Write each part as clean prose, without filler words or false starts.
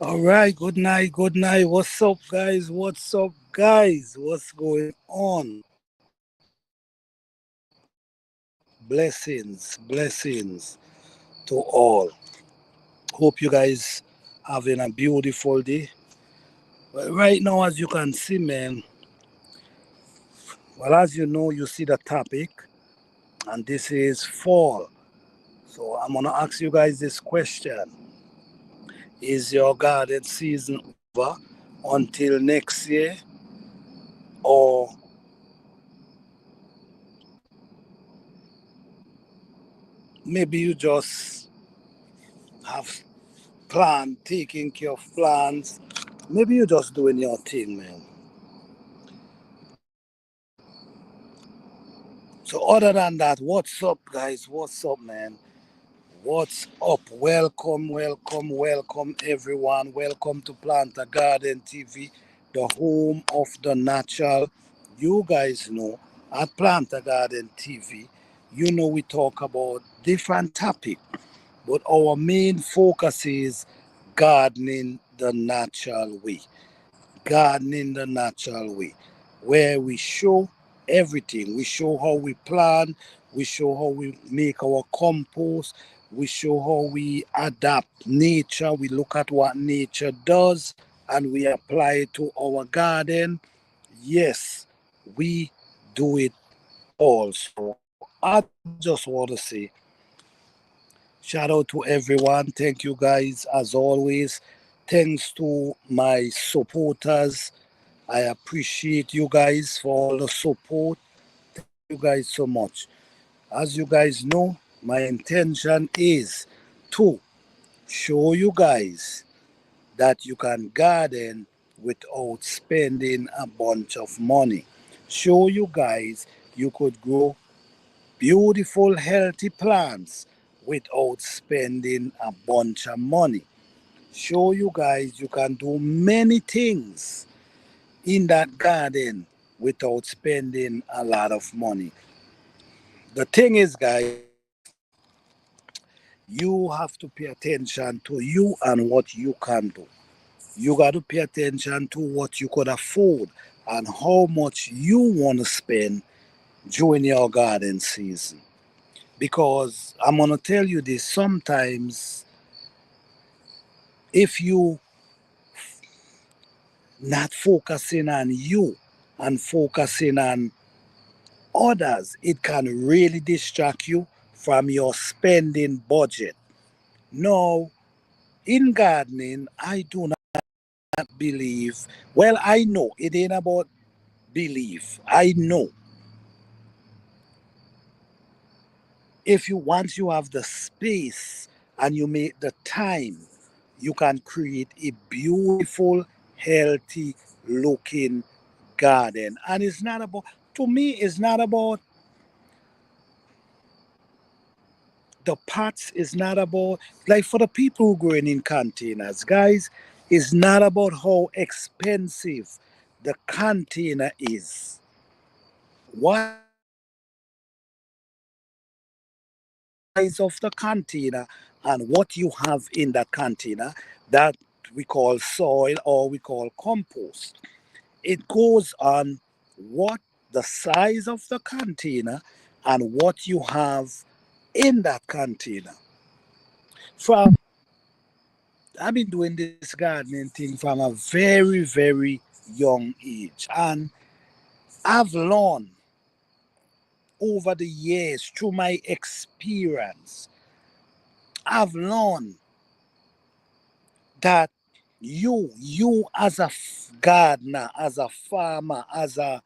All right, good night, good night. What's up, guys? What's up, guys? What's going on? Blessings to all. Hope you guys having a beautiful day. Well, right now, as you can see, man, well, as you know, you see the topic, and this is fall. So I'm gonna ask you guys this question: is your garden season over until next year, or maybe you just have plan, taking care of plans. Maybe you're just doing your thing, man. So other than that, what's up, guys? What's up, man? What's up? Welcome, everyone. Welcome to Plant a Garden TV, the home of the natural. You guys know at Plant a Garden TV, you know we talk about different topics, but our main focus is gardening the natural way. Gardening the natural way, where we show everything. We show how we plant, we show how we make our compost, we show how we adapt nature, we look at what nature does and we apply it to our garden. Yes, we do it all. So I just want to say shout out to everyone. Thank you guys as always. Thanks to my supporters. I appreciate you guys for all the support. Thank you guys so much. As you guys know, my intention is to show you guys that you can garden without spending a bunch of money. Show you guys you could grow beautiful, healthy plants without spending a bunch of money. Show you guys you can do many things in that garden without spending a lot of money. The thing is, guys, you have to pay attention to you and what you can do. You got to pay attention to what you could afford and how much you want to spend during your garden season. Because I'm going to tell you this, sometimes if you not focusing on you and focusing on others, it can really distract you from your spending budget. Now, in gardening, I do not believe, well, I know it ain't about belief. I know if you once you have the space and you make the time, you can create a beautiful, healthy looking garden. And it's not about, to me, it's not about the pots, is not about, like for the people who growing in containers, guys, it's not about how expensive the container is. What is important is the size of the container and what you have in that container that we call soil or we call compost. It goes on what the size of the container and what you have in that container. From I've been doing this gardening thing from a very, very young age. And I've learned over the years through my experience, I've learned that you as a gardener, as a farmer, as a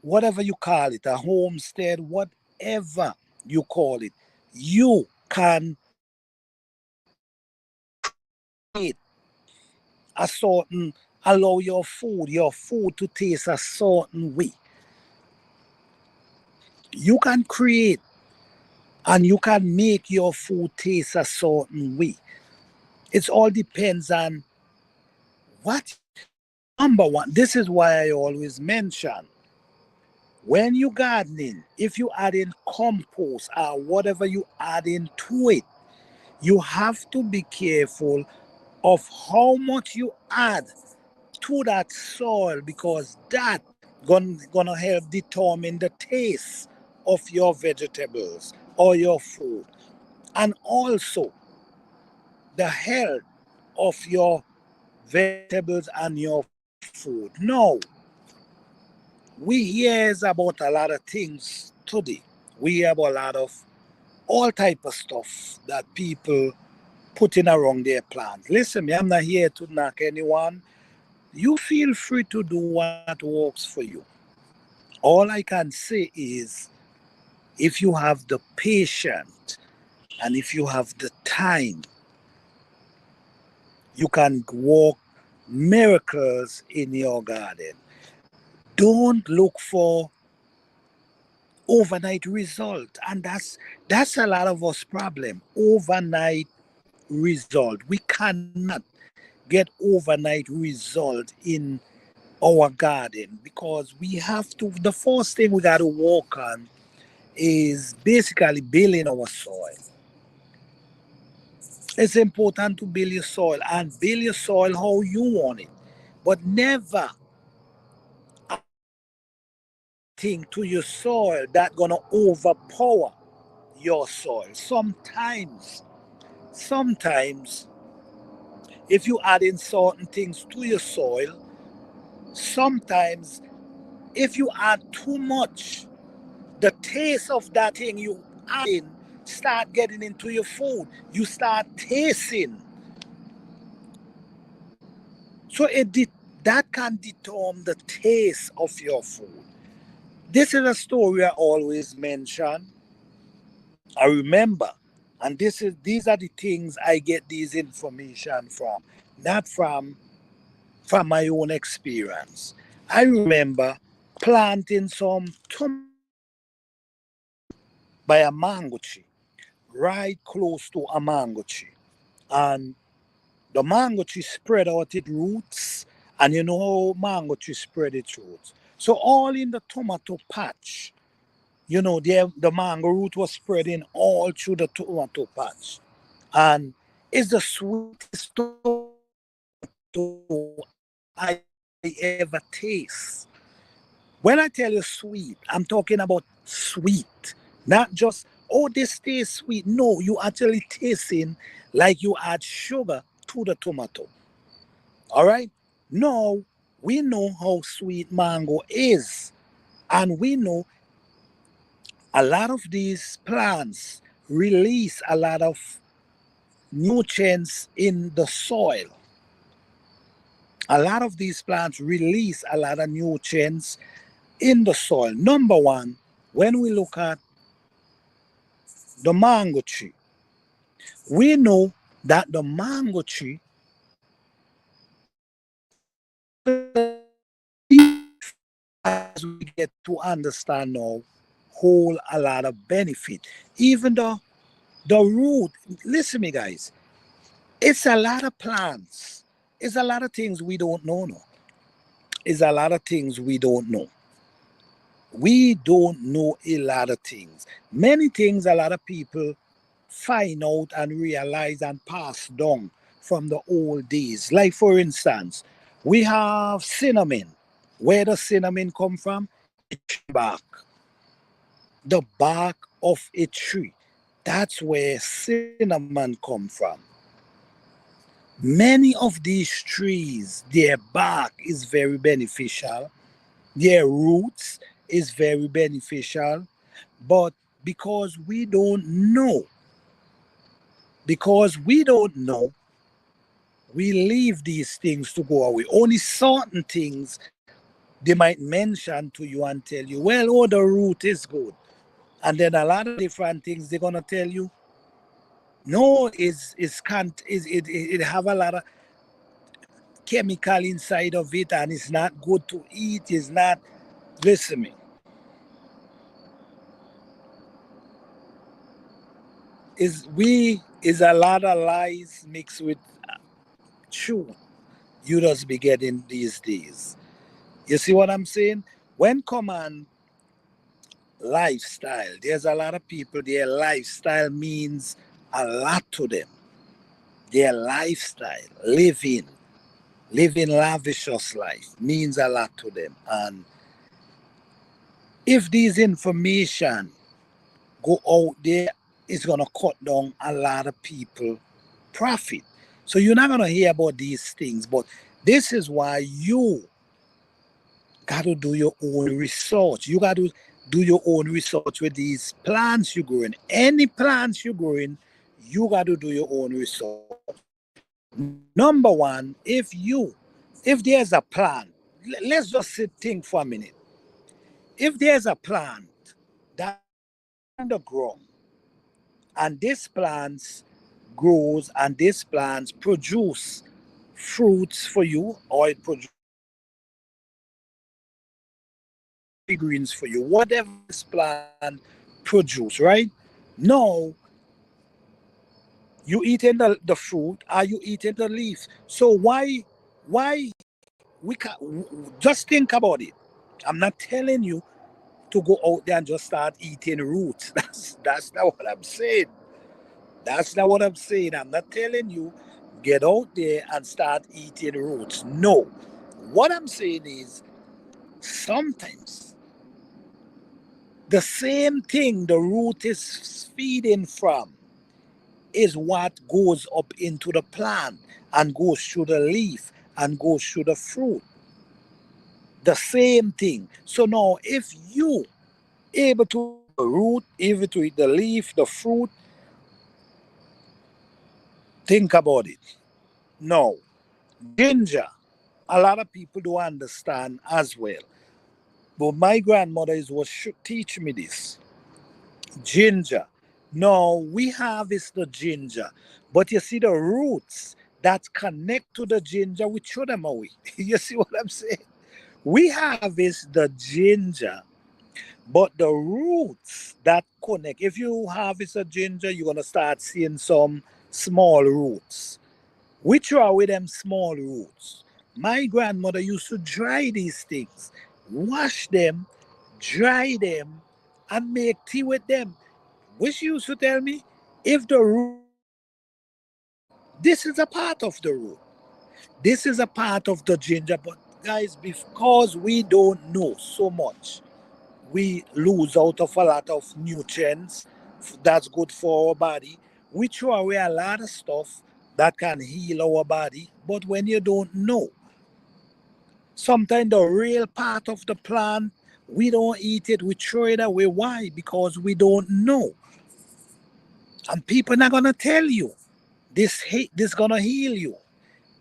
whatever you call it, a homestead, whatever you call it, you can create a certain, allow your food to taste a certain way. You can create and you can make your food taste a certain way. It all depends on what. Number one, this is why I always mention when you gardening, if you add in compost or whatever you add into it, you have to be careful of how much you add to that soil, because that gonna help determine the taste of your vegetables or your food, and also the health of your vegetables and your food. Now, we hear about a lot of things today. We hear about a lot of all type of stuff that people putting around their plants. Listen, me, I'm not here to knock anyone. You feel free to do what works for you. All I can say is, if you have the patience and if you have the time, you can work miracles in your garden. Don't look for overnight result, and that's a lot of us problem. Overnight result. We cannot get overnight result in our garden, because we have to, the first thing we got to work on is basically building our soil. It's important to build your soil and build your soil how you want it, but never anything to your soil that gonna overpower your soil. Sometimes if you add in certain things to your soil, sometimes if you add too much, the taste of that thing you add in start getting into your food. You start tasting. So that can determine the taste of your food. This is a story I always mention. I remember, and these are the things I get these information from, not from my own experience. I remember planting some tomato by a mango tree, right close to a mango tree. And the mango tree spread out its roots, and you know how mango tree spread its roots. So all in the tomato patch, the mango root was spreading all through the tomato patch. And it's the sweetest tomato I ever taste. When I tell you sweet, I'm talking about sweet, not just, oh, this tastes sweet. No, you actually tasting like you add sugar to the tomato. All right? Now, we know how sweet mango is, and we know a lot of these plants release a lot of nutrients in the soil. A lot of these plants release a lot of nutrients in the soil. Number one, when we look at the mango tree, we know that the mango tree, as we get to understand now, hold a lot of benefit. Even the root, listen me guys, it's a lot of plants. It's a lot of things we don't know now. It's a lot of things we don't know. We don't know a lot of things. Many things a lot of people find out and realize and pass down from the old days. Like, for instance, we have cinnamon. Where does cinnamon come from? A tree bark. The bark of a tree. That's where cinnamon come from. Many of these trees, their bark is very beneficial. Their roots is very beneficial. But because we don't know, because we don't know, we leave these things to go away. Only certain things they might mention to you and tell you, well, oh, the root is good. And then a lot of different things they're gonna tell you, no, is can't is it have a lot of chemical inside of it, and it's not good to eat. It's not, listen me. Is a lot of lies mixed with truth you just be getting these days. You see what I'm saying? When come on lifestyle, there's a lot of people, their lifestyle means a lot to them. their lifestyle, living lavish life means a lot to them. And if these information go out there, it's gonna cut down a lot of people profit. So you're not gonna hear about these things, but this is why you got to do your own research. You got to do your own research with these plants you're growing. Any plants you're growing, you got to do your own research. Number one, if there's a plant, let's just think for a minute. If there's a plant that's underground and this plant grows and this plant produce fruits for you, or it produces greens for you, whatever this plant produce, right? Now you eating the fruit, are you eating the leaf? So why we can just think about it. I'm not telling you to go out there and just start eating roots. That's not what I'm saying. That's not what I'm saying. I'm not telling you get out there and start eating roots. No. What I'm saying is sometimes the same thing the root is feeding from is what goes up into the plant and goes through the leaf and goes through the fruit. The same thing. So now if you able to eat the root, able to eat the leaf, the fruit, think about it. Now, ginger, a lot of people don't understand as well. But my grandmother is what should teach me this. Ginger. No, we harvest the ginger, but you see the roots that connect to the ginger, we throw them away. You see what I'm saying? We harvest the ginger, but the roots that connect. If you harvest a ginger, you're gonna start seeing some small roots. We throw away them small roots. My grandmother used to dry these things, wash them, dry them, and make tea with them. Which used to tell me if the root, this is a part of the root. This is a part of the ginger, but guys, because we don't know so much, we lose out of a lot of nutrients that's good for our body. We throw away a lot of stuff that can heal our body, but when you don't know, sometimes the real part of the plant, we don't eat it, we throw it away. Why? Because we don't know. And people not gonna tell you this gonna heal you.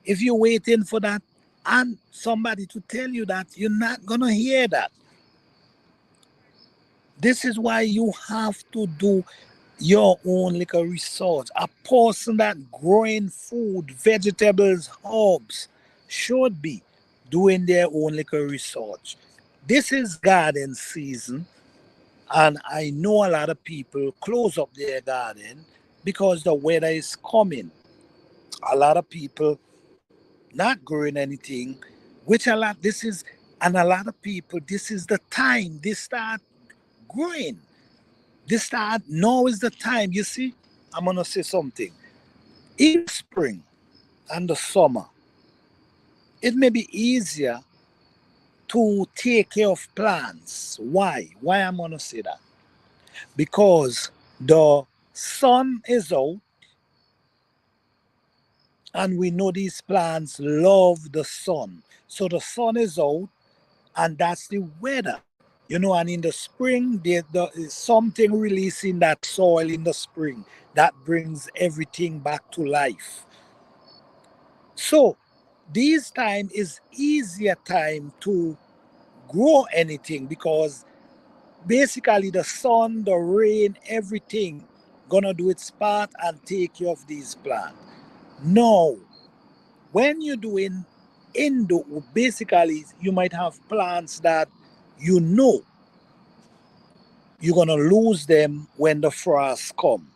If you're waiting for that and somebody to tell you that, you're not gonna hear that. This is why you have to do your own little research. A person that growing food, vegetables, herbs should be doing their own little research. This is garden season, and I know a lot of people close up their garden because the weather is coming. A lot of people not growing anything, which a lot this is, and a lot of people this is the time they start growing. They start now is the time. You see, I'm gonna say something. In spring and the summer, it may be easier to take care of plants. Why? Why I'm gonna say that? Because the sun is out, and we know these plants love the sun. So the sun is out, and that's the weather. And in the spring, there is something releasing that soil in the spring that brings everything back to life. So this time is easier time to grow anything because basically the sun, the rain, everything gonna do its part and take care of these plants. No, when you're doing indoor, basically you might have plants that you know you're gonna lose them when the frost come.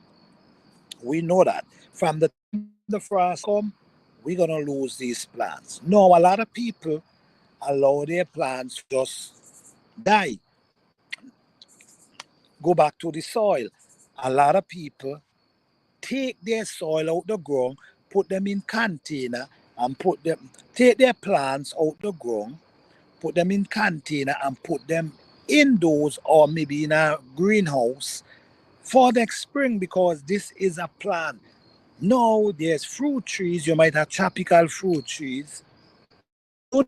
We know that from the time the frost come, we're gonna lose these plants. No, a lot of people allow their plants to just die, go back to the soil. A lot of people take their soil out the ground, put them in container and take their plants out the ground, put them in container and put them indoors or maybe in a greenhouse for next spring, because this is a plant. No, there's fruit trees. You might have tropical fruit trees. You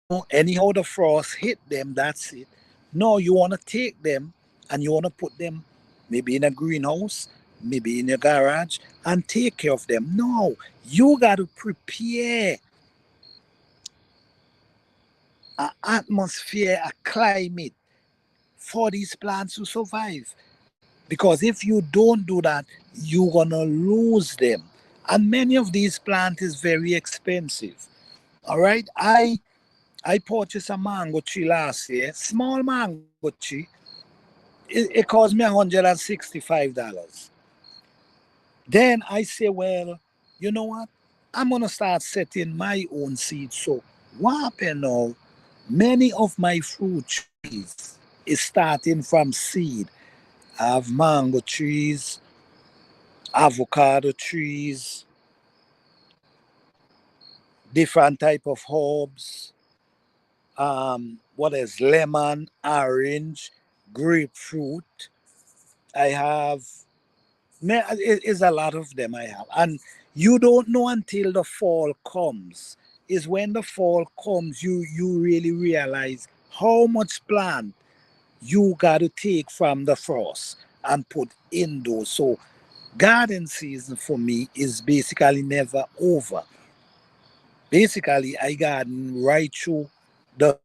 know, anyhow the frost hit them, that's it. No, you want to take them and you want to put them maybe in a greenhouse, maybe in your garage, and take care of them. No, you got to prepare an atmosphere, a climate for these plants to survive. Because if you don't do that, you're gonna lose them. And many of these plants is very expensive. All right. I purchased a mango tree last year, small mango tree. It cost me $165. Then I say, well, you know what? I'm gonna start setting my own seeds. So what happened now? Many of my fruit trees is starting from seed. I have mango trees, avocado trees, different type of herbs. What is lemon, orange, grapefruit. I have it is a lot of them I have, and you don't know until the fall comes. Is when the fall comes you really realize how much plant you got to take from the frost and put indoors. So garden season for me is basically never over. Basically, I garden right through the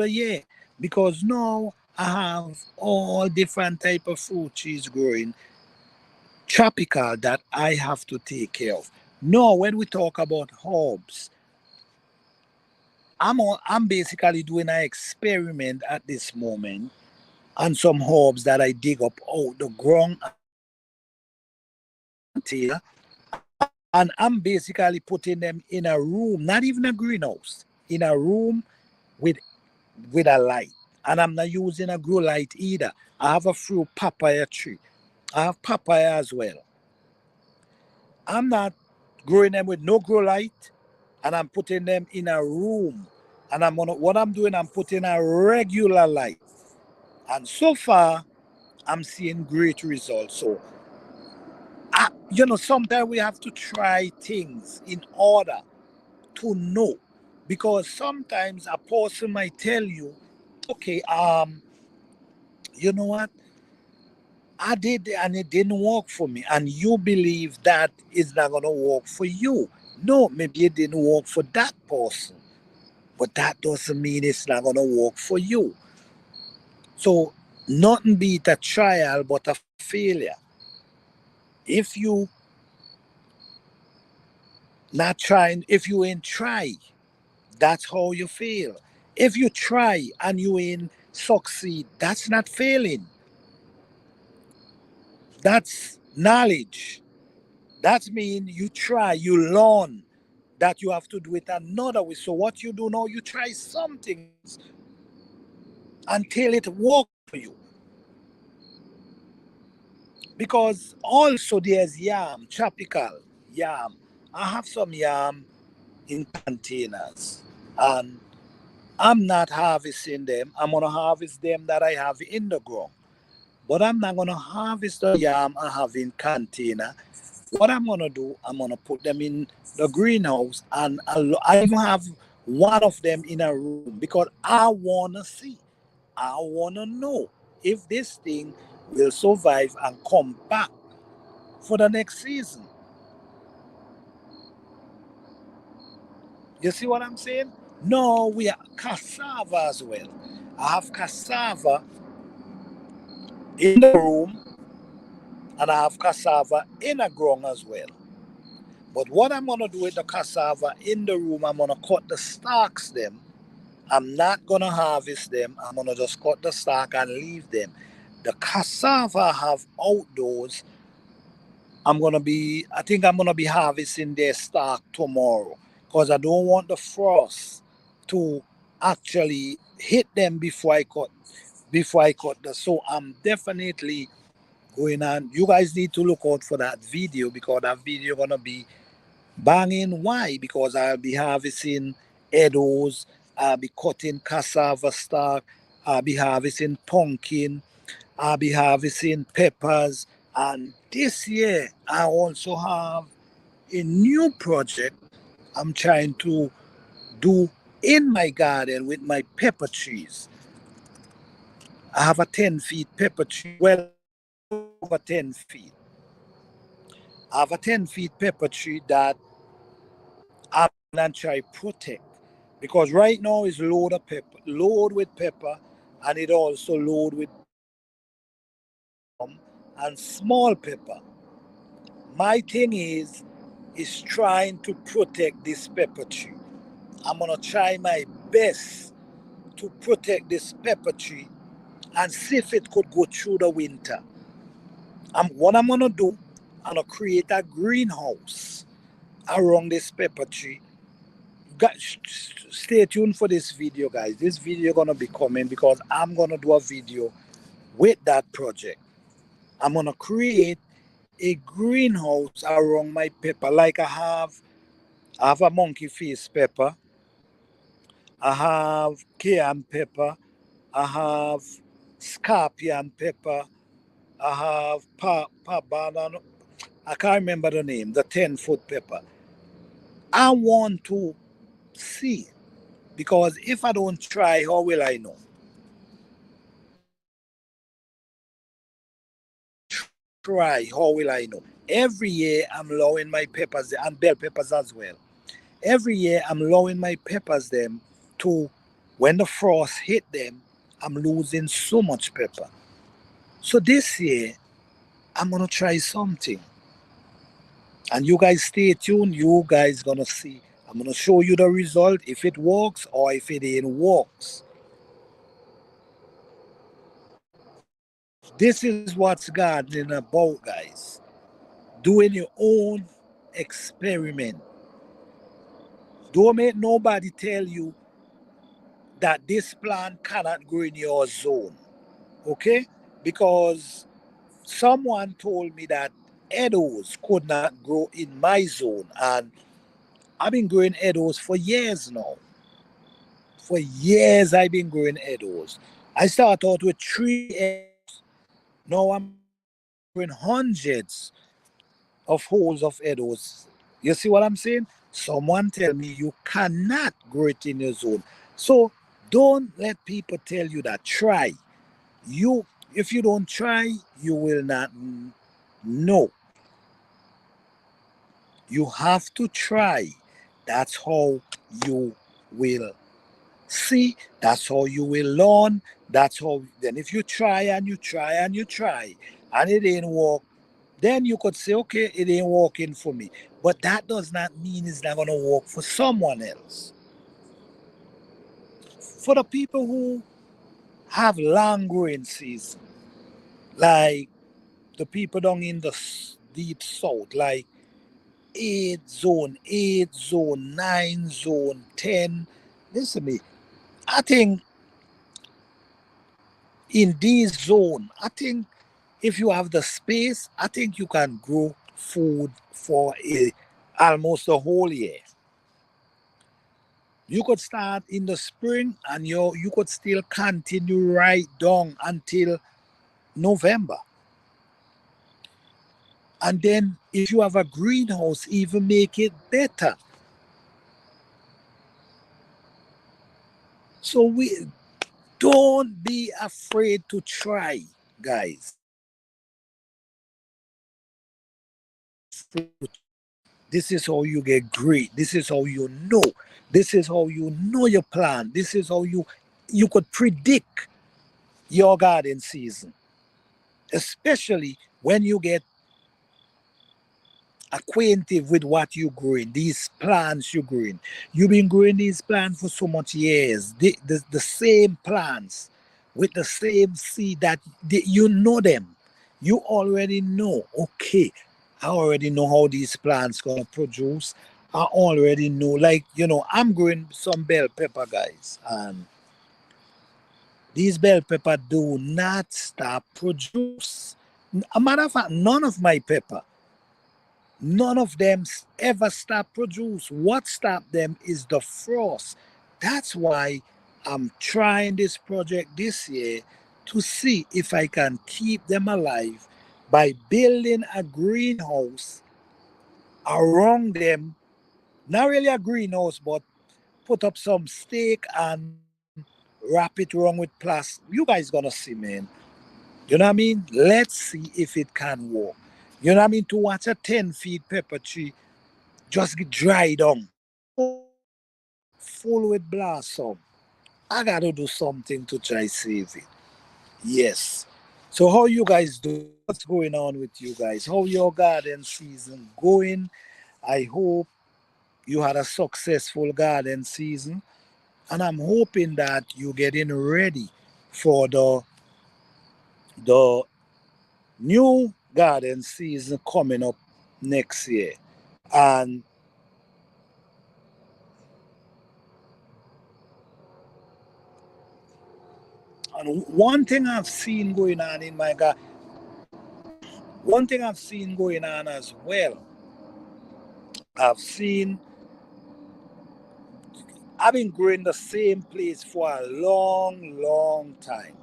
year, because now I have all different type of fruit trees growing, tropical, that I have to take care of. Now, when we talk about herbs, I'm basically doing an experiment at this moment on some herbs that I dig up out the ground here, and I'm basically putting them in a room, not even a greenhouse, in a room with a light. And I'm not using a grow light either. I have a fruit papaya tree. I have papaya as well. I'm not growing them with no grow light, and I'm putting them in a room. And what I'm doing, I'm putting a regular light. And so far, I'm seeing great results. So, sometimes we have to try things in order to know, because sometimes a person might tell you, okay, you know what, I did and it didn't work for me, and you believe that it's not gonna work for you. No, maybe it didn't work for that person, but that doesn't mean it's not gonna work for you. So nothing beat a trial but a failure. If you not trying, if you ain't try, that's how you fail. If you try and you ain't succeed, that's not failing. That's knowledge. That means you try, you learn that you have to do it another way. So what you do now, you try something else until it works for you. Because also there's yam, tropical yam. I have some yam in containers, and I'm not harvesting them. I'm gonna harvest them that I have in the ground. But I'm not gonna harvest the yam I have in container. What I'm gonna do, I'm gonna put them in the greenhouse, and I even have one of them in a room, because I wanna see, I wanna know if this thing will survive and come back for the next season. You see what I'm saying? No, we have cassava as well. I have cassava in the room, and I have cassava in a ground as well. But what I'm gonna do with the cassava in the room, I'm gonna cut the stalks them. I'm not gonna harvest them. I'm gonna just cut the stalk and leave them. The cassava I have outdoors, I think I'm gonna be harvesting their stalk tomorrow, because I don't want the frost to actually hit them before I cut the. So I'm definitely going on. You guys need to look out for that video, because that video gonna be Banging, why? Because I'll be harvesting edos, I'll be cutting cassava stalk, I'll be harvesting pumpkin, I'll be harvesting peppers. And this year, I also have a new project I'm trying to do in my garden with my pepper trees. I have a 10 feet pepper tree, well over 10 feet. I have a 10 feet pepper tree that I'm gonna try protect because right now it's load of pepper, load with pepper, and it also load with and small pepper. My thing is trying to protect this pepper tree. I'm gonna try my best to protect this pepper tree and see if it could go through the winter. What I'm gonna do, I'm gonna create a greenhouse around this pepper tree. Guys, stay tuned for this video, guys. This video gonna be coming because I'm gonna do a video with that project. I'm gonna create a greenhouse around my pepper, like I have a monkey face pepper, I have cayenne pepper, I have scorpion pepper, I have banana. I can't remember the name, the 10-foot pepper. I want to see because if I don't try, how will I know? Try, how will I know? Every year I'm lowering my peppers and bell peppers as well. Every year I'm lowering my peppers them to when the frost hit them, I'm losing so much pepper. So this year I'm gonna try something. And you guys stay tuned, you guys gonna see. I'm gonna show you the result if it works or if it ain't works. This is what's gardening about, guys. Doing your own experiment. Don't make nobody tell you that this plant cannot grow in your zone. Okay? Because someone told me that edos could not grow in my zone. And I've been growing edos for years now. For years I've been growing edos. I started out with 3 edos. Now I'm growing hundreds of holes of edos. You see what I'm saying? Someone tell me you cannot grow it in your zone. So don't let people tell you that. Try. You if you don't try, you will not know. You have to try. That's how you will see. That's how you will learn. That's how then if you try and you try and you try and it ain't work, then you could say, okay, it ain't working for me. But that does not mean it's not gonna work for someone else. For the people who have long growing season, like the people down in the deep south, like 8 zone, 9 zone, 10. Listen to me. I think in this zone, I think if you have the space, I think you can grow food for almost a whole year. You could start in the spring and you could still continue right down until November. And then if you have a greenhouse, even make it better. So we don't be afraid to try, guys. This is how you get great. This is how you know. This is how you know your plan. This is how you could predict your garden season, especially when you get acquainted with what you're growing, these plants you're growing. You've been growing these plants for so much years. The same plants with the same seed that you know them. You already know, okay, I already know how these plants gonna produce. I already know, like, I'm growing some bell pepper, guys, and these bell pepper do not stop produce. A matter of fact, None of them ever stop produce. What stopped them is the frost. That's why I'm trying this project this year to see if I can keep them alive by building a greenhouse around them. Not really a greenhouse, but put up some stake and wrap it around with plastic. You guys gonna see, man. You know what I mean? Let's see if it can work. You know what I mean? To watch a 10 feet pepper tree just get dried down, full with blossom. I gotta do something to try save it. Yes. So how you guys do? What's going on with you guys? How your garden season going? I hope you had a successful garden season, and I'm hoping that you're getting ready for the new garden season coming up next year. And one thing I've seen going on in my garden, one thing I've seen going on as well, I've seen, I've been growing the same place for a long, long time.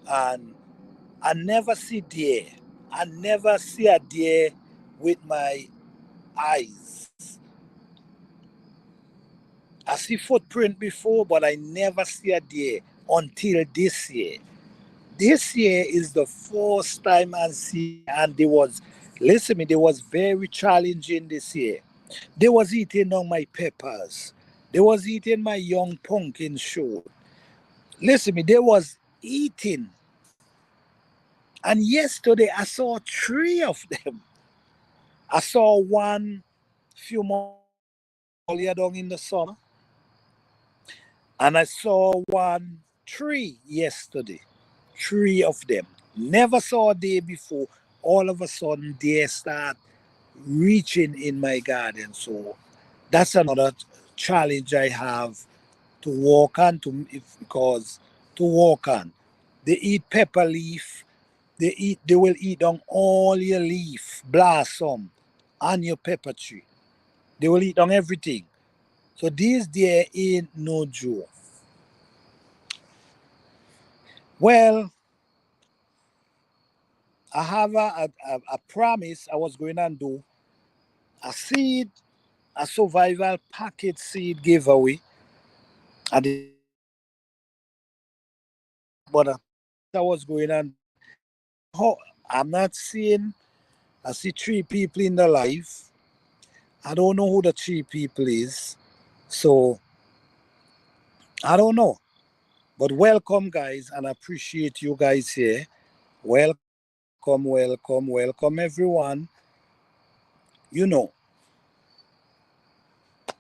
And I never see deer. I never see a deer with my eyes. I see footprint before, but I never see a deer until this year. This year is the first time I see, and they was, listen me, they was very challenging this year. They was eating on my peppers. They was eating my young pumpkin shoot. Listen me, they was eating. And yesterday I saw three of them. I saw one few months earlier down in the summer, and I saw one three yesterday. Three of them. Never saw a day before. All of a sudden, they start reaching in my garden. So that's another challenge I have to walk on because to walk on. They eat pepper leaf. They will eat on all your leaf, blossom, and your pepper tree. They will eat on everything. So these there ain't no joke. Well, I have a promise I was going to do a seed, a survival packet seed giveaway. I did, but I was going on. Oh, I'm not seeing. I see three people in the live. I don't know who the three people is, so I don't know. But welcome, guys, and I appreciate you guys here. Welcome, welcome, welcome, everyone. You know,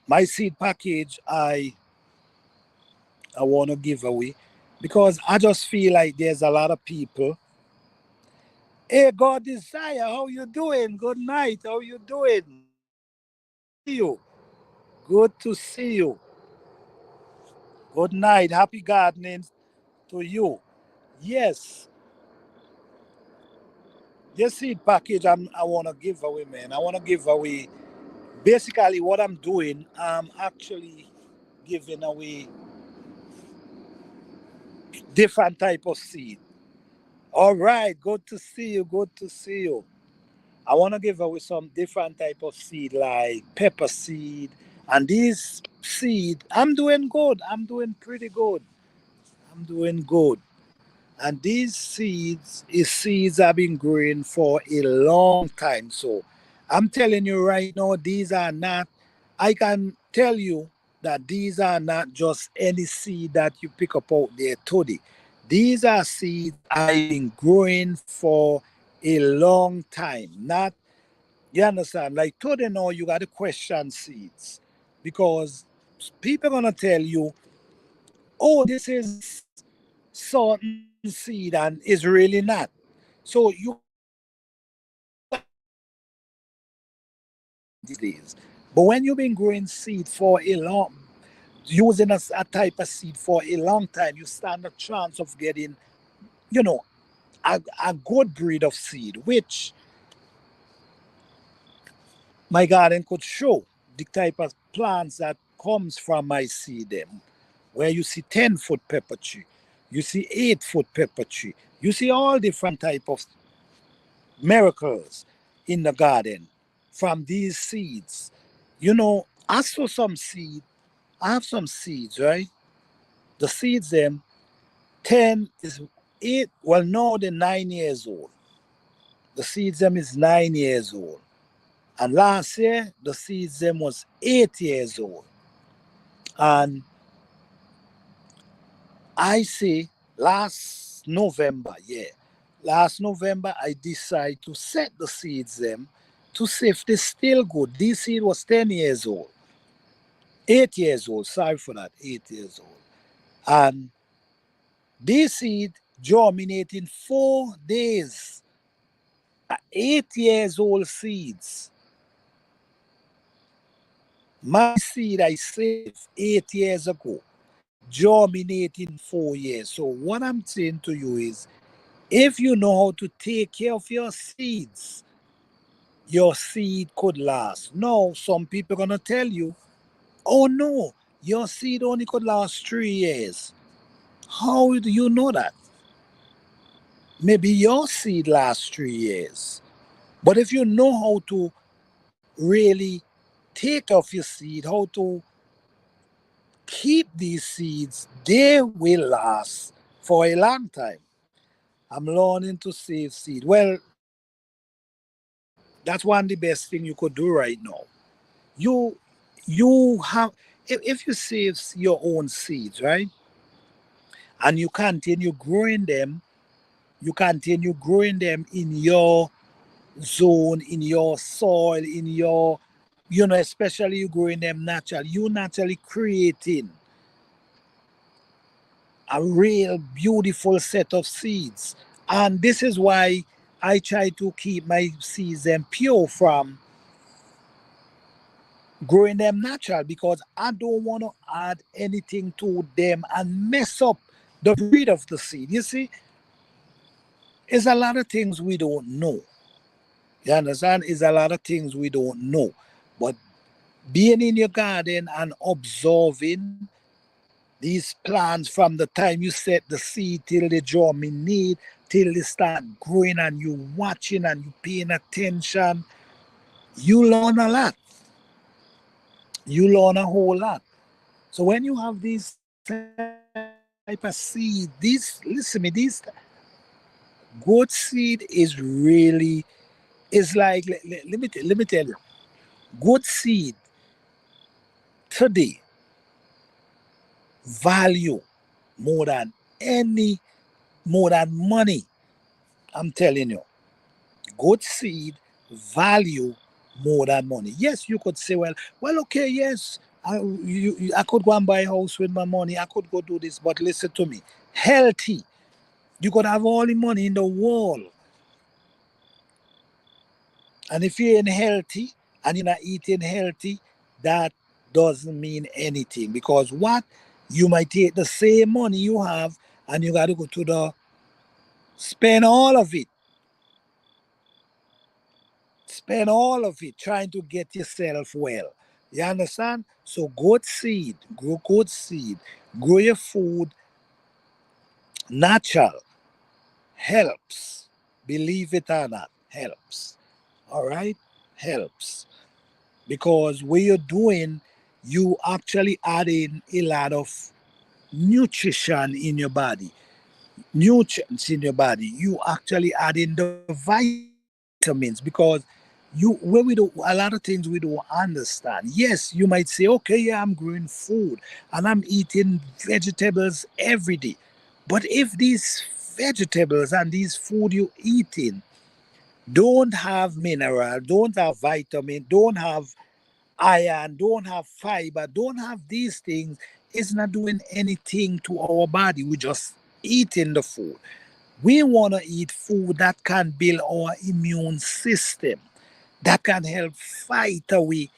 my seed package, I want to give away because I just feel like there's a lot of people. Hey, God Desire, how you doing? Good night. How you doing? See you. Good to see you. Good night. Happy gardening to you. Yes, this seed package I want to give away, man. I want to give away. Basically, what I'm doing, I'm actually giving away different type of seed. All right, good to see you. Good to see you. I want to give away some different type of seed like pepper seed and these seed. I'm doing good. I'm doing pretty good. I'm doing good. And these seeds is seeds I've been growing for a long time. So I'm telling you right now, these are not, I can tell you that these are not just any seed that you pick up out there today. These are seeds I've been growing for a long time. Not, you understand? Like today now, you got to question seeds because people gonna tell you, oh, this is certain seed and is really not. So you these days. But when you've been growing seed for a long, using a type of seed for a long time, you stand a chance of getting, you know, a good breed of seed, which My garden could show the type of plants that comes from my seed them. Where you see 10-foot pepper tree, you see 8-foot pepper tree, you see all different type of miracles in the garden from these seeds. I saw some seed. I have some seeds, right? The seeds them 10 is 8. Well, no, they're 9 years old. The seeds them is 9 years old. And last year, the seeds them was 8 years old. And I say last November, yeah. Last November, I decided to set the seeds them to see if they still good. This seed was 10 years old, 8 years old. Sorry for that, 8 years old. And this seed germinate in 4 days. 8 years old seeds. My seed I saved 8 years ago germinate in 4 years. So what I'm saying to you is, if you know how to take care of your seed could last. No, some people are gonna tell you, oh no, your seed only could last 3 years. How do you know that? Maybe your seed lasts 3 years. But if you know how to really take off your seed, how to keep these seeds, they will last for a long time. I'm learning to save seed. Well, that's one of the best thing you could do right now. You you have, if you save your own seeds, right? And you continue growing them in your zone, in your soil, in your, especially you growing them natural, you naturally creating a real beautiful set of seeds. And this is why I try to keep my seeds them pure from growing them natural, because I don't want to add anything to them and mess up the breed of the seed. You see, it's a lot of things we don't know. You understand? It's a lot of things we don't know. But being in your garden and observing these plants from the time you set the seed till they germinate, till they start growing, and you watching and you paying attention, you learn a lot. You learn a whole lot. So when you have these type of seed, listen me, these goat seed is really, is like, let me tell you, goat seed today value more than any, more than money. I'm telling you, goat seed value more than money. Yes, you could say, well, okay, yes, I could go and buy a house with my money. I could go do this, but listen to me, healthy. You could have all the money in the world, and if you ain't healthy and you're not eating healthy, that doesn't mean anything. Because what, you might take the same money you have and you got to go to the, spend all of it, spend all of it trying to get yourself well. You understand? So goat seed, grow goat seed, grow your food natural, helps. Believe it or not, helps. All right, helps, because what you're doing, you actually adding a lot of nutrition in your body, nutrients in your body. You actually add in the vitamins, because when we do a lot of things we don't understand. Yes, you might say, okay, yeah, I'm growing food and I'm eating vegetables every day. But if these vegetables and these food you're eating don't have mineral, don't have vitamin, don't have iron, don't have fiber, don't have these things, it's not doing anything to our body. We just eating the food. We want to eat food that can build our immune system, that can help fight away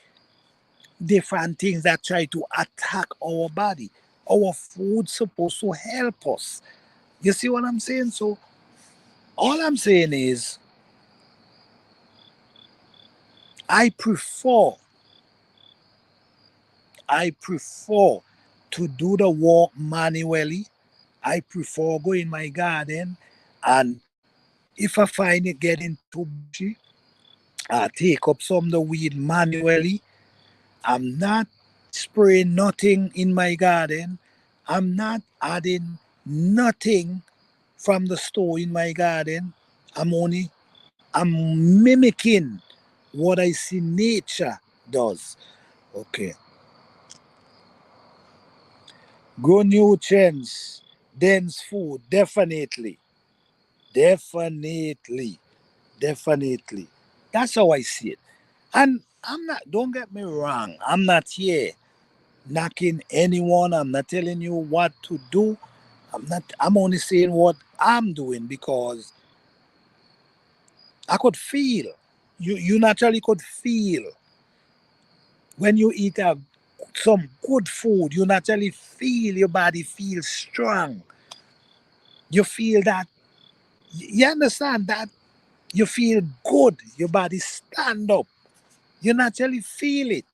different things that try to attack our body. Our food's supposed to help us. You see what I'm saying? So all I'm saying is, I prefer, I prefer to do the work manually. I prefer go in my garden, and if I find it getting too bushy, I take up some of the weed manually. I'm not spraying nothing in my garden. I'm not adding nothing from the store in my garden. I'm mimicking what I see nature does. Okay. Grow nutrients, dense food, definitely. Definitely. Definitely. That's how I see it. And I'm not, don't get me wrong, I'm not here knocking anyone. I'm not telling you what to do. I'm only saying what I'm doing because I could feel. You naturally could feel when you eat some good food, you naturally feel your body feels strong. You feel that, you understand that you feel good, your body stand up. You naturally feel it.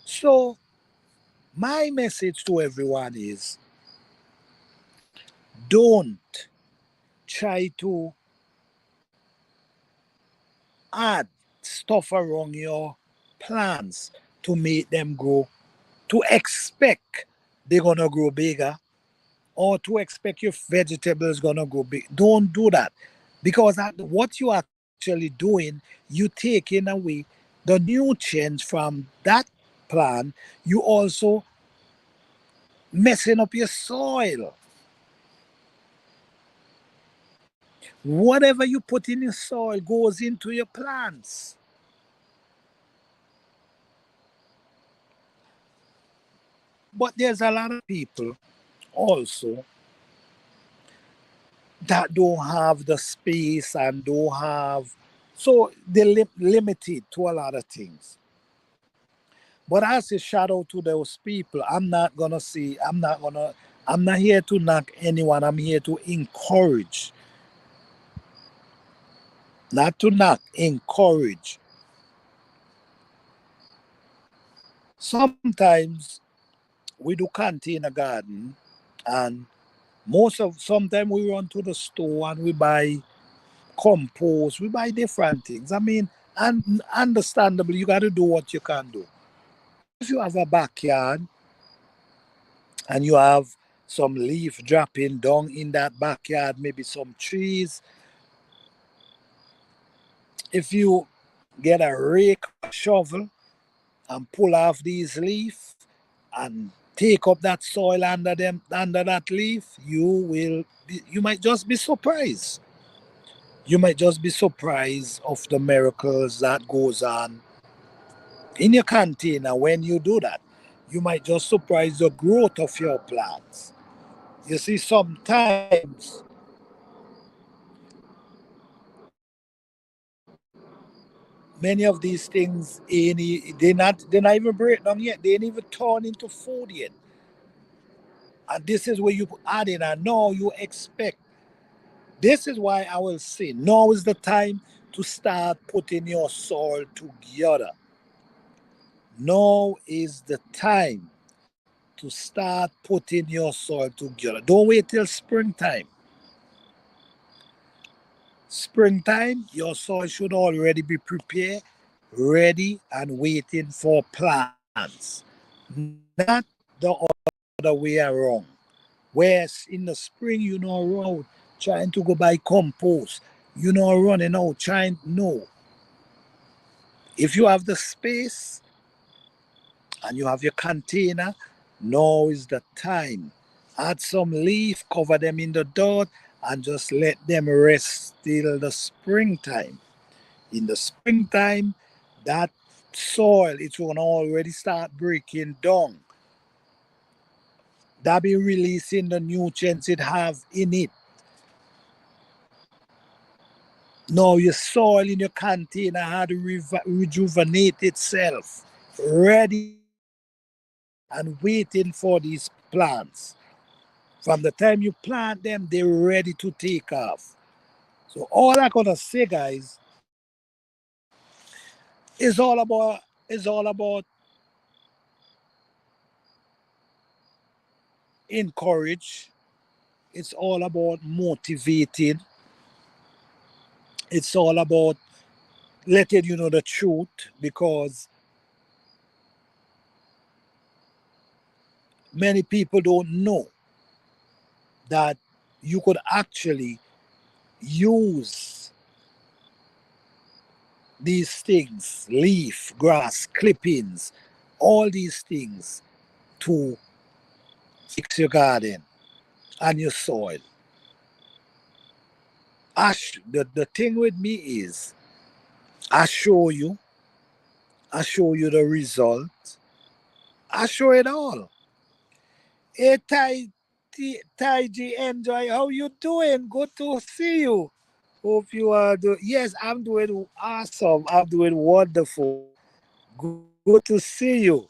So my message to everyone is don't try to add stuff around your plants to make them grow, to expect they're gonna grow bigger, or to expect your vegetables gonna grow big. Don't do that, because what you are actually doing, you taking away the nutrients from that plant. You also messing up your soil. Whatever you put in your soil goes into your plants. But there's a lot of people also that don't have the space and don't have, so they're limited to a lot of things. But I say shout out to those people. I'm not here to knock anyone. I'm here to encourage, not to knock, encourage. Sometimes we do container garden, and sometimes we run to the store and we buy compost, we buy different things. I mean, and understandably, you got to do what you can do. If you have a backyard and you have some leaf dropping down in that backyard, maybe some trees, if you get a rake, a shovel, and pull off these leaves and take up that soil under that leaf, you might just be surprised. You might just be surprised of the miracles that goes on in your container when you do that. You might just surprise the growth of your plants. You see, sometimes many of these things they're not even break down yet. They ain't even turn into food yet. And this is where you add in, and now you expect. This is why I will say now is the time to start putting your soil together. Now is the time to start putting your soil together. Don't wait till springtime. Springtime, your soil should already be prepared, ready, and waiting for plants. Not the other way around. Whereas in the spring, you know, around trying to go buy compost, you know, running out, trying, no. If you have the space and you have your container, now is the time. Add some leaf, cover them in the dirt, and just let them rest till the springtime. In the springtime, that soil, it's going to already start breaking down. That be releasing the nutrients it have in it. Now your soil in your container had to rejuvenate itself, ready and waiting for these plants. From the time you plant them, they're ready to take off. So all I'm gonna say, guys, is all about encourage. It's all about motivated. It's all about letting you know the truth because many people don't know that you could actually use these things, leaf, grass, clippings, all these things to fix your garden and your soil. The thing with me is I show you, I show you the result, I show it all. Hey, Tai G, enjoy. How you doing? Good to see you. Hope you are doing. Yes, I'm doing awesome. I'm doing wonderful. Good to see you.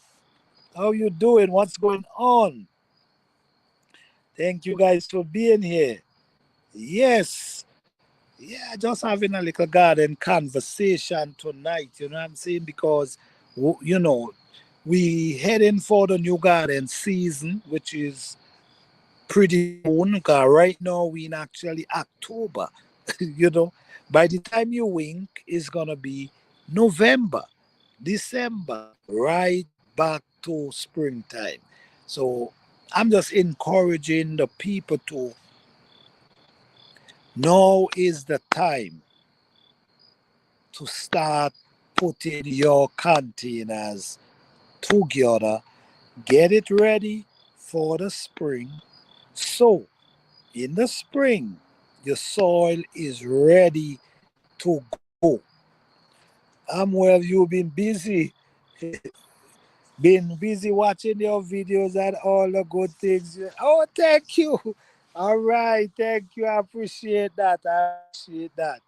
How you doing? What's going on? Thank you guys for being here. Yes. Yeah, just having a little garden conversation tonight. You know what I'm saying? Because, we heading for the new garden season, which is pretty soon. Cause right now we in actually October. you know, by the time you wink, it's gonna be November, December, right back to springtime. So I'm just encouraging the people to now is the time to start putting your containers together, get it ready for the spring. So in the spring, your soil is ready to go. Well, you've been busy, been busy watching your videos and all the good things. Oh, thank you. All right, thank you. I appreciate that. I appreciate that.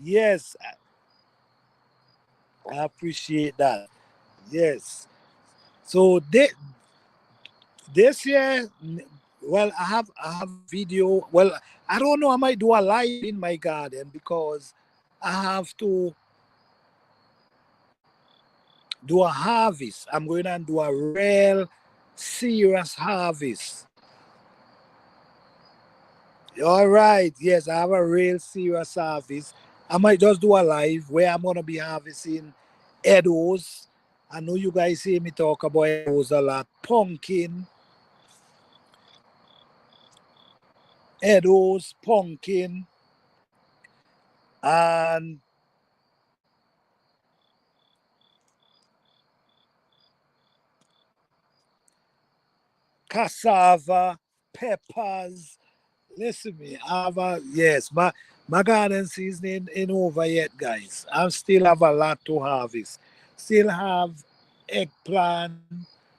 Yes, I appreciate that. Yes. So this year, well, I have a video. Well, I don't know. I might do a live in my garden because I have to do a harvest. I'm going to do a real serious harvest. All right. Yes, I have a real serious harvest. I might just do a live where I'm gonna be harvesting edibles. I know you guys hear me talk about edibles a lot. Pumpkin, edibles, pumpkin, and cassava, peppers. Listen me, I have yes, my garden season ain't over yet, guys. I still have a lot to harvest. Still have eggplant,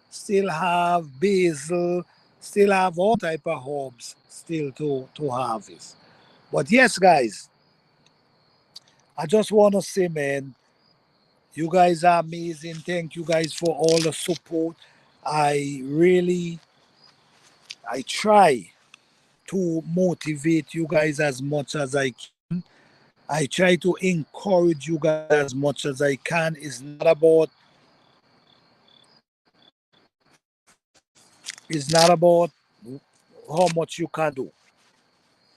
still have basil, still have all type of herbs still to harvest. But yes, guys, I just want to say, man, you guys are amazing. Thank you guys for all the support. I really, I try to motivate you guys as much as I can. I try to encourage you guys as much as I can. It's not about how much you can do.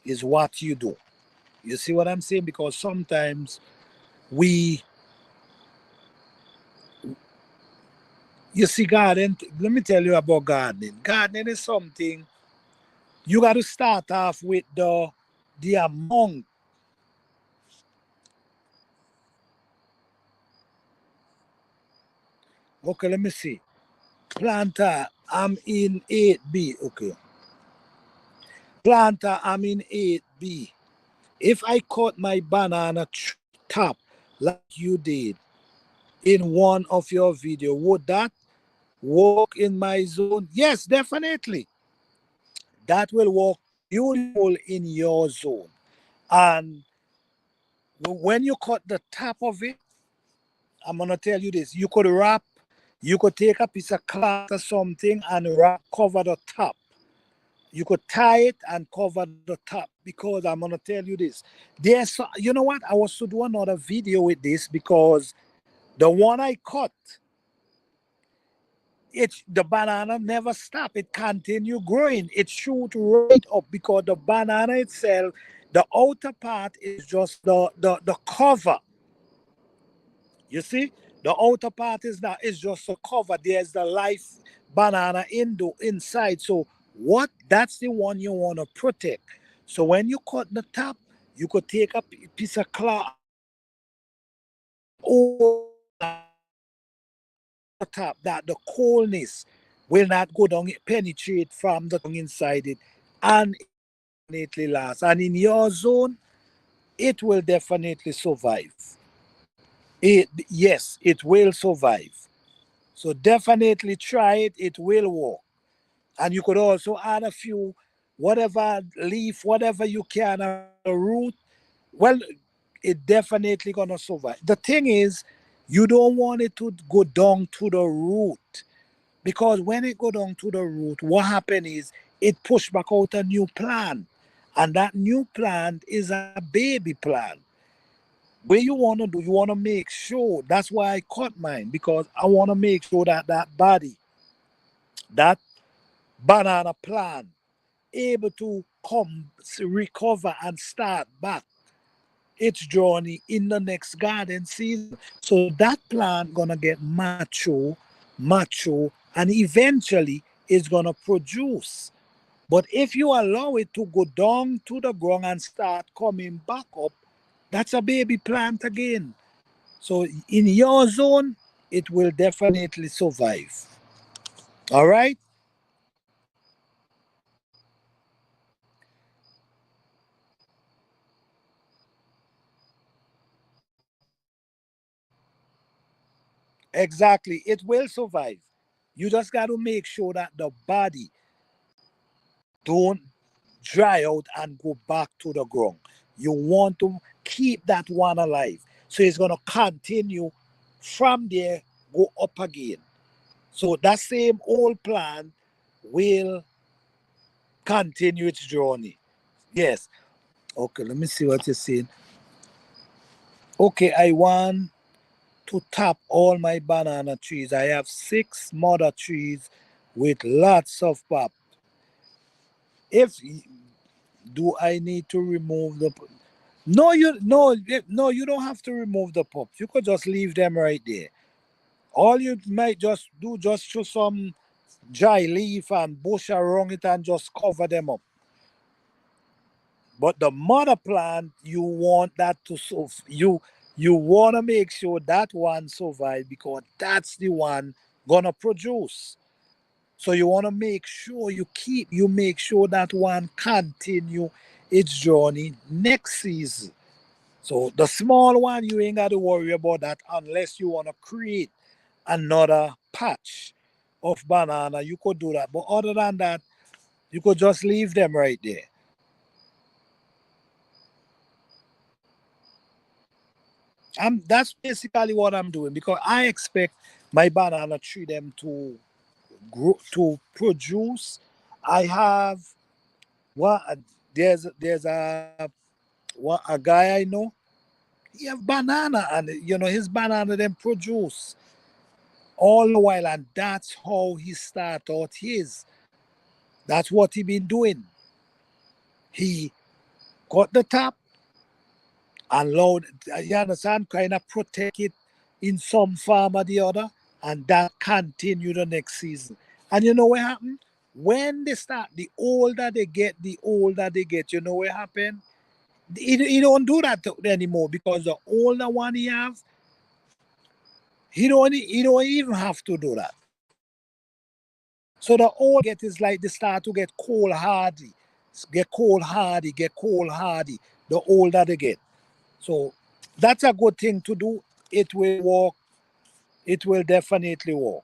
It's what you do. You see what I'm saying? Because sometimes we you see garden. Let me tell you about gardening. Gardening is something you got to start off with the amount. Okay, let me see. Planter, I'm in 8B. Okay. Planter, I'm in 8B. If I cut my banana top like you did in one of your video, would that work in my zone? Yes, definitely. That will work beautiful in your zone. And when you cut the top of it, I'm gonna tell you this: you could take a piece of cloth or something and wrap cover the top. You could tie it and cover the top, because I'm gonna tell you this. You know what? I was to do another video with this, because the one I cut, the banana never stop. It continue growing. It shoot right up, because the banana itself, the outer part is just the cover. You see, the outer part is not, it's just a cover. There's the life banana inside. So what? That's the one you want to protect. So when you cut the top, you could take a piece of cloth over the top, that the coldness will not go down, penetrate from the tongue inside it, and it definitely last. And in your zone, it will definitely survive. Yes, it will survive. So definitely try it. It will work. And you could also add a few, whatever leaf, whatever you can, a root. Well, it definitely gonna survive. The thing is, you don't want it to go down to the root, because when it go down to the root, what happen is it push back out a new plant, and that new plant is a baby plant. What you want to do, you want to make sure. That's why I cut mine, because I want to make sure that that body, that banana plant, able to come, recover, and start back its journey in the next garden season. So that plant gonna get mature, and eventually it's gonna produce. But if you allow it to go down to the ground and start coming back up, that's a baby plant again. So in your zone, it will definitely survive. All right? Exactly. It will survive. You just got to make sure that the body don't dry out and go back to the ground. You want to keep that one alive. So it's going to continue from there, go up again. So that same old plant will continue its journey. Yes. Okay, let me see what you're saying. Okay, I want to tap all my banana trees. I have 6 mother trees with lots of pop. If do I need to remove the no, no, you don't have to remove the pups. You could just leave them right there. All you might just do, just show some dry leaf and bush around it and just cover them up. But the mother plant, you want that to you want to make sure that one survive, because that's the one gonna produce. So you want to make sure you make sure that one continue its journey next season. So the small one, you ain't got to worry about that unless you want to create another patch of banana. You could do that. But other than that, you could just leave them right there. That's basically what I'm doing, because I expect my banana tree them to grow, to produce. I have what there's a guy I know. He have banana, and his banana then produce all the while, and that's how he start out his. That's what he been doing. He got the top and load, you understand, kind of protect it in some form or the other, and that continue the next season. And you know what happened? When they start, the older they get, you know what happened? He don't do that anymore, because the older one he have, he don't even have to do that. So the old get is like they start to get cold hardy, get cold hardy. The older they get, so that's a good thing to do. It will work. It will definitely work.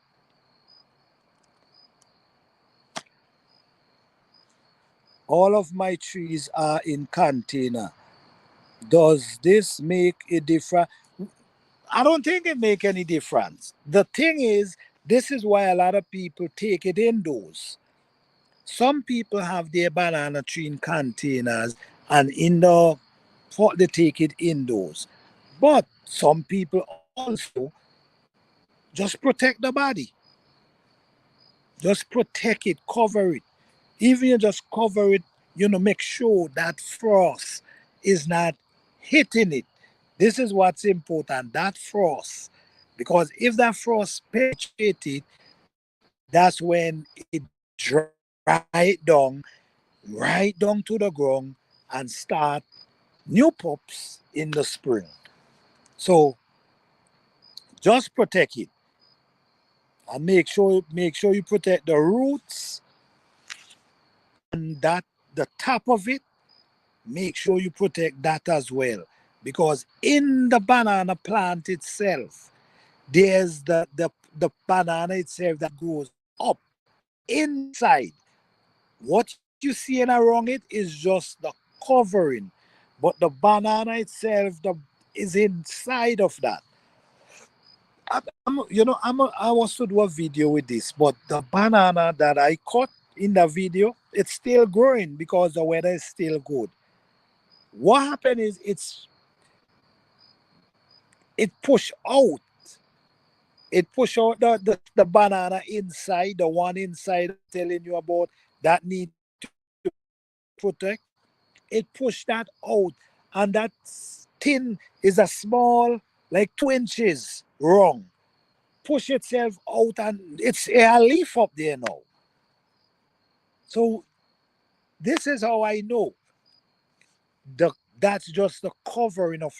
All of my trees are in container. Does this make a difference? I don't think it make any difference. The thing is, this is why a lot of people take it indoors. Some people have their banana tree in containers and indoor for they take it indoors. But some people also just protect the body. Just protect it, cover it. Even you just cover it, make sure that frost is not hitting it. This is what's important, that frost. Because if that frost penetrates it, that's when it dry it down, right down to the ground, and start new pops in the spring. So just protect it and make sure you protect the roots and that the top of it. Make sure you protect that as well, because in the banana plant itself, there's the banana itself that goes up inside. What you see around it is just the covering, but the banana itself is inside of that. I was to do a video with this, but the banana that I cut in the video, it's still growing because the weather is still good. What happened is it push out. It push out the banana inside, the one inside I'm telling you about that need to protect. It pushed that out, and that tin is a small, like 2 inches wrong. Push itself out, and it's a leaf up there now. So this is how I know the that's just the covering of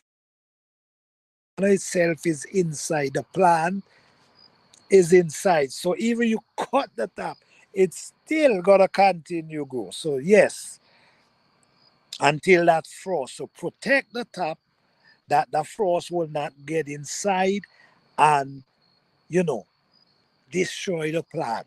itself is inside the plant is inside. So even you cut the top, it's still gonna continue grow. So yes, until that frost. So protect the top that the frost will not get inside and you know destroy the plant.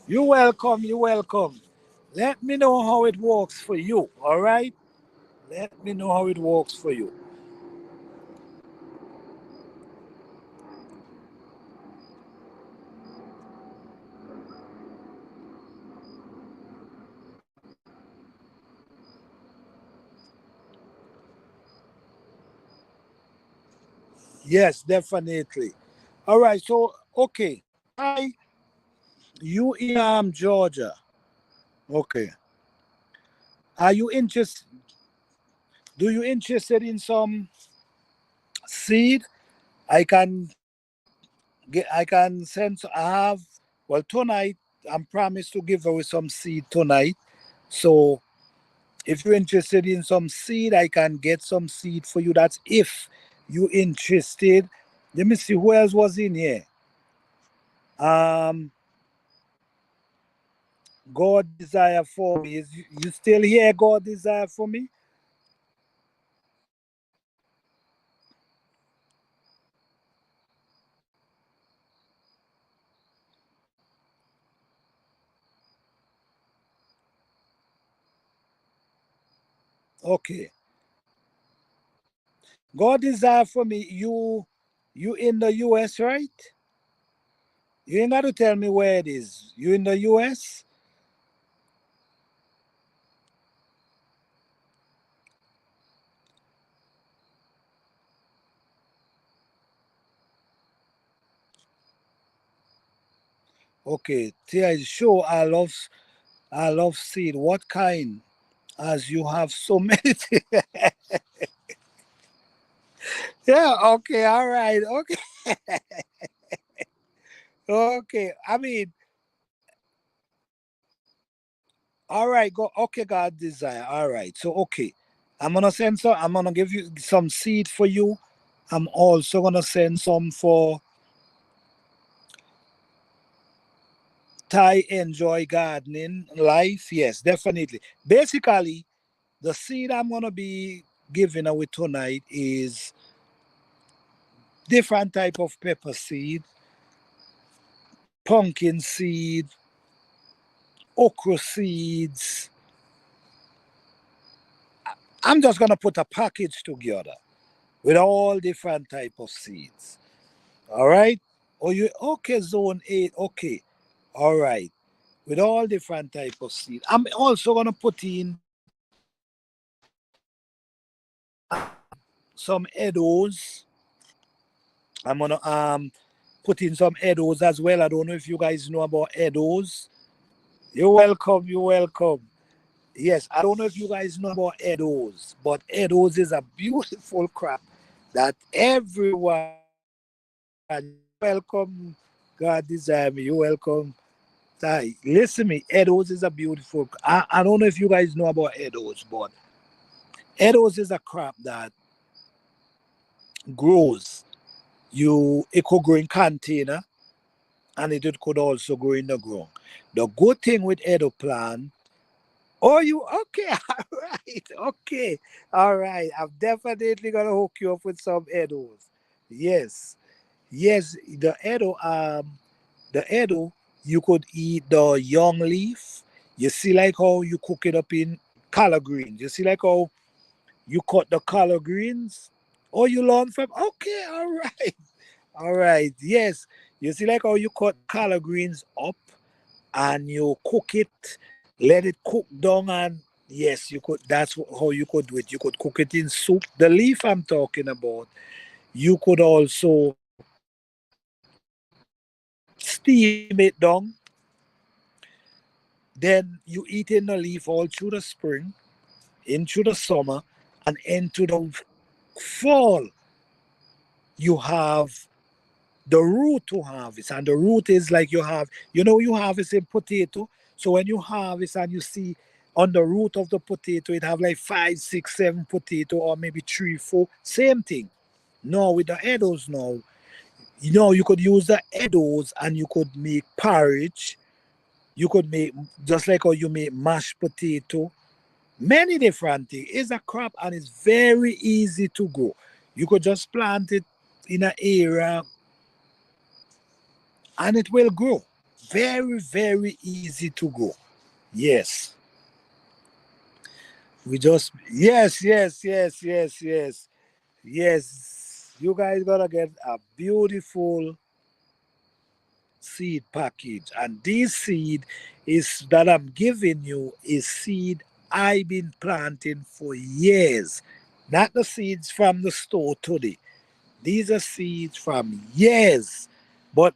You're welcome, you're welcome. Let me know how it works for you, all right? Let me know how it works for you. Yes, definitely. All right, so okay. Hi, you in Georgia. Okay. Are you interested? Do you interested in some seed? I can I can send. I have. Well, tonight I'm promised to give away some seed tonight. So if you're interested in some seed, I can get some seed for you. That's if you interested. Let me see who else was in here. Um, God desire for me. Is you still here? God desire for me. Okay. God desire for me. You in the U.S. right? You ain't got to tell me where it is. You in the U.S. Okay. Tia is sure I love seed. What kind? As you have so many things. Yeah, okay, all right, okay, okay. I mean, all right, go. Okay, God desire. All right, so okay, I'm gonna send some. I'm gonna give you some seed for you. I'm also gonna send some for Thai Enjoy Gardening Life. Yes, definitely. Basically, the seed I'm gonna be giving away tonight is different type of pepper seed, pumpkin seed, okra seeds. I'm just gonna put a package together with all different type of seeds. All right. Oh, you okay? Zone 8. Okay. All right. With all different type of seed. I'm also gonna put in some Edos. I'm gonna put in some Edos as well. I don't know if you guys know about Edos. You're welcome. You're welcome. Yes, I don't know if you guys know about Edos, but Edos is a beautiful crop that everyone. You're welcome. God desire me. You're welcome. Listen me. Edos is a beautiful. I don't know if you guys know about Edos, but Edos is a crop that grows. It could grow in container and it could also grow in the ground. The good thing with Edo plant. Oh, you okay? All right, okay, all right. I'm definitely gonna hook you up with some Edos. Yes, yes. The Edo, you could eat the young leaf. You see, like how you cook it up in collard greens. You see, like how you cut the collard greens. Oh, you learn from. Okay, all right, all right. Yes, you see, like how you cut collard greens up and you cook it, let it cook down, and yes, you could. That's how you could do it. You could cook it in soup. The leaf I'm talking about. You could also steam it down. Then you eat in the leaf all through the spring, into the summer, and into the fall. You have the root to harvest, and the root is like you harvest in potato. So when you harvest and you see on the root of the potato, it have like five, six, seven potato, or maybe three, four. Same thing. No, with the edos now, you could use the edos and you could make porridge. You could make just like how you make mashed potato. Many different things. It's a crop and it's very easy to grow. You could just plant it in an area and it will grow. Very, very easy to grow. Yes. Yes, yes, yes, yes, yes, yes. You guys gotta get a beautiful seed package. And this seed is that I'm giving you is seed I've been planting for years. Not the seeds from the store today. These are seeds from years. But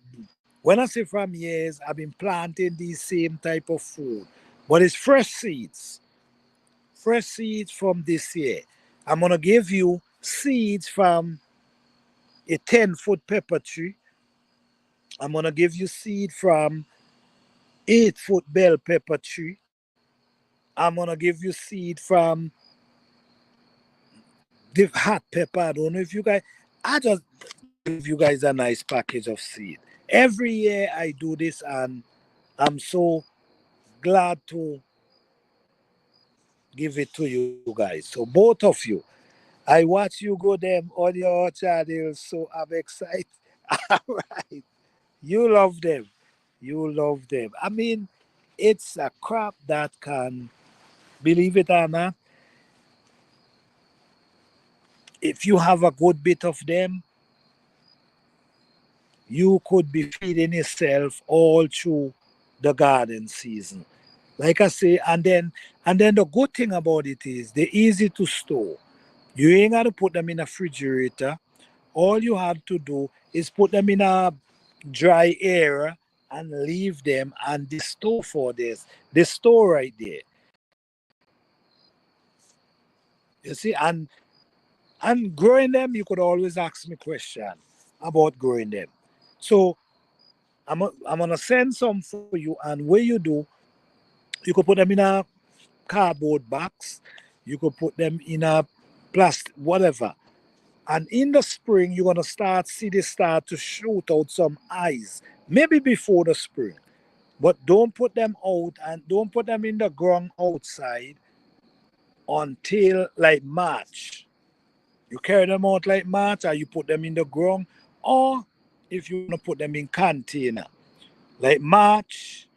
when I say from years, I've been planting these same type of food. But it's fresh seeds. Fresh seeds from this year. I'm gonna give you seeds from a 10-foot pepper tree. I'm gonna give you seed from 8-foot bell pepper tree. I'm gonna give you seed from the hot pepper. I don't know if you guys. I just give you guys a nice package of seed. Every year I do this, and I'm so glad to give it to you guys. So both of you, I watch you go them on your channel, so I'm excited. All right, you love them. You love them. I mean, it's a crop that can, believe it or not, if you have a good bit of them, you could be feeding yourself all through the garden season. Like I say, and then the good thing about it is they're easy to store. You ain't got to put them in a refrigerator. All you have to do is put them in a dry area and leave them, and they store for this. They store right there. You see, and growing them, you could always ask me question about growing them. So I'm gonna send some for you, and what you do, you could put them in a cardboard box, you could put them in a plastic, whatever. And in the spring, you're gonna see they start to shoot out some eyes, maybe before the spring. But don't put them out and don't put them in the ground outside until like March. You carry them out like March, or you put them in the ground, or if you want to put them in container, like March,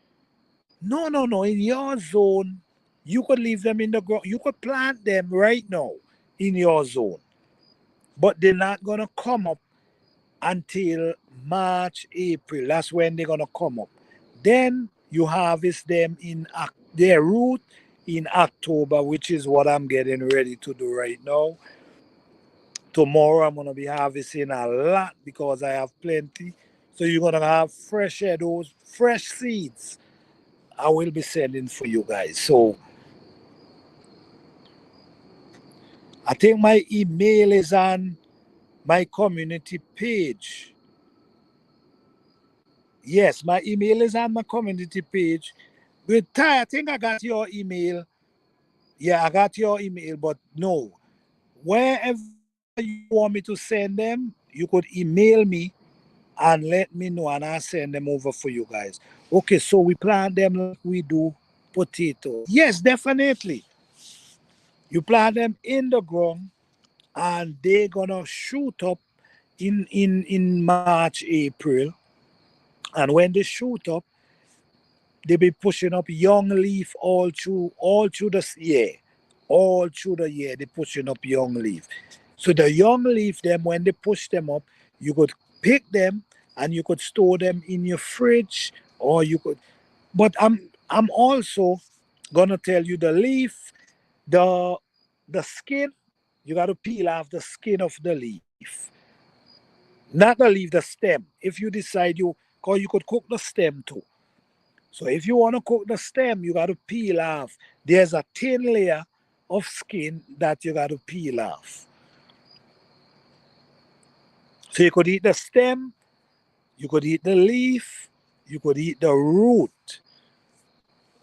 No. In your zone, you could leave them in the ground. You could plant them right now in your zone, but they're not gonna come up until March, April. That's when they're gonna come up. Then you harvest them in their root in October, which is what I'm getting ready to do right now. Tomorrow I'm gonna be harvesting a lot because I have plenty. So you're gonna have fresh those fresh seeds. I will be sending for you guys. So I think my email is on my community page. Yes, my email is on my community page. With Ty, I think I got your email. Yeah, I got your email, but no. Wherever you want me to send them, you could email me and let me know, and I'll send them over for you guys. Okay, so we plant them like we do potato. Yes, definitely. You plant them in the ground, and they're gonna shoot up in March, April. And when they shoot up, they be pushing up young leaf all through the year. All through the year they pushing up young leaf. So the young leaf them when they push them up, you could pick them and you could store them in your fridge or you could but I'm also gonna tell you the leaf, the the skin, you gotta peel off the skin of the leaf. Not the leaf, the stem. If you decide you cause you could cook the stem too. So if you want to cook the stem, you got to peel off. There's a thin layer of skin that you got to peel off. So you could eat the stem, you could eat the leaf, you could eat the root.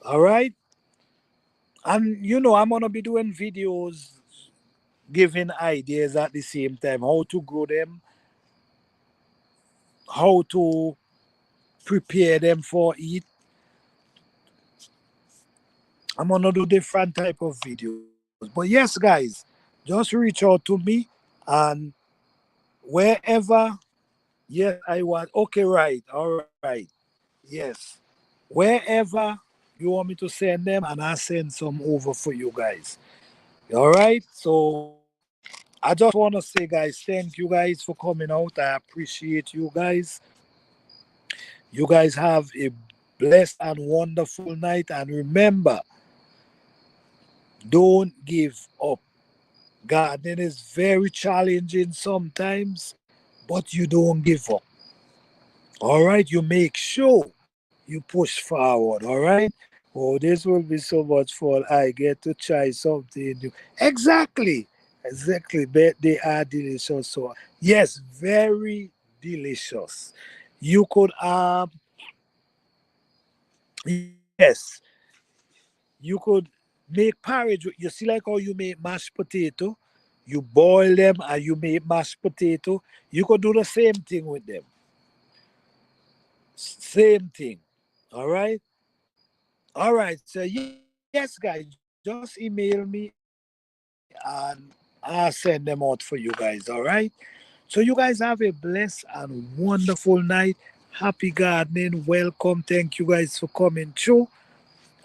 All right. And I'm gonna be doing videos giving ideas at the same time how to grow them, how to prepare them for eat. I'm gonna do different type of videos. But yes, guys, just reach out to me and wherever. Yes, I want. Okay, right. All right. Yes. Wherever you want me to send them, and I send some over for you guys. All right. So I just want to say, guys, thank you guys for coming out. I appreciate you guys. You guys have a blessed and wonderful night. And remember, don't give up. Gardening is very challenging sometimes, but you don't give up. All right, you make sure you push forward. All right. Oh, this will be so much fun. I get to try something new. Exactly. Exactly. But they are delicious. So yes, very delicious. You could yes, you could make porridge. You see like how you make mashed potato. You boil them and you make mashed potato. You could do the same thing with them. Same thing. All right. All right. So yes, guys, just email me and I'll send them out for you guys. All right. So you guys have a blessed and wonderful night. Happy gardening. Welcome. Thank you guys for coming through.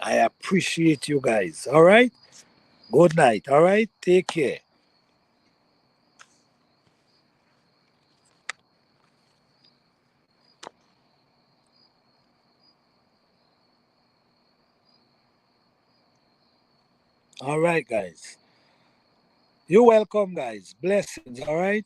I appreciate you guys. All right. Good night. All right. Take care. All right, guys. You're welcome, guys. Blessings. All right.